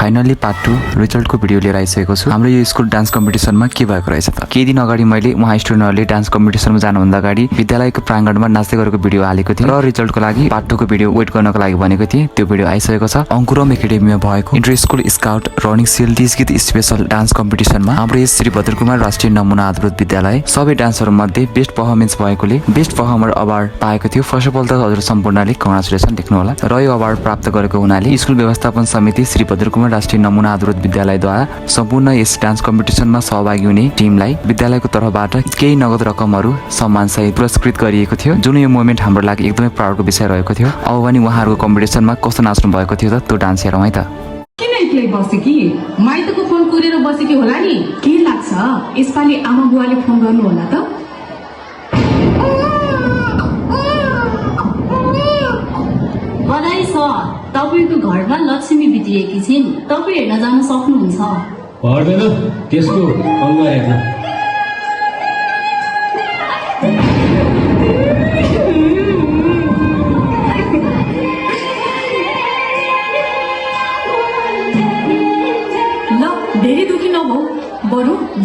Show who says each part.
Speaker 1: Finally part 2 रिजल्टको video लिएर आइसकेको छु। हाम्रो यो स्कुल डान्स कम्पिटिसनमा के भएको रहेछ त। केही दिन अगाडि मैले उहाँ स्टुडेन्टहरूले डान्स कम्पिटिसनमा जानुभन्दा अगाडि विद्यालयको प्राङ्गणमा नाच्दै गरेको भिडियो हालेको थिएँ र रिजल्टको लागि पार्ट 2 को भिडियो वेट गर्नको लागि भनेको थिएँ। त्यो भिडियो आइसकेको छ। अंकुरम एकाडेमीमा भएको इन्टर स्कुल स्काउट रनिङ सिल्डिज गीत स्पेशल डान्स कम्पिटिसनमा हाम्रो यस श्री भद्रकुमार राष्ट्रिय नमुना आधारित विद्यालय सबै डान्सहरू मध्ये बेस्ट पर्फर्मेन्स भएकोले बेस्ट पर्फर्मर अवार्ड पाएको थियो। फर्स्ट अफ अल त हजुर सम्पूर्णले कङ्ग्रेचुलेसन लेख्नु होला। र यो अवार्ड प्राप्त गरेको हुनाले स्कुल व्यवस्थापन समिति श्री भद्रकुमार राष्ट्रिय नमुना आधारित विद्यालयद्वारा सम्पूर्ण यस डान्स कम्पिटिसनमा सहभागी हुने टिमलाई विद्यालयको तर्फबाट केही नगद रकमहरू सम्मानसहित पुरस्कृत गरिएको थियो, जुन यो मोमेन्ट हाम्रो लागि एकदमै प्राउडको विषय रहेको थियो। अब पनि उहाँहरूको कम्पिटिसनमा कस्तो नाच्नु भएको थियो त त्यो डान्स हेरौँ है त।
Speaker 2: किन एक्लै बसे कि माइतको फोन कुरेर बसेकी होला नि। के लाग्छ यसपालि आमा बुवाले फोन गर्नु होला त।
Speaker 3: बधाई छ, तपाईको घरमा लक्ष्मी बितिएकी छिन्। तपाईँ हेर्न जान सक्नुहुन्छ।
Speaker 4: पर्दैन, त्यसको अनुहार हेर्न।
Speaker 2: ल धेरै दुखी नभौ, बरु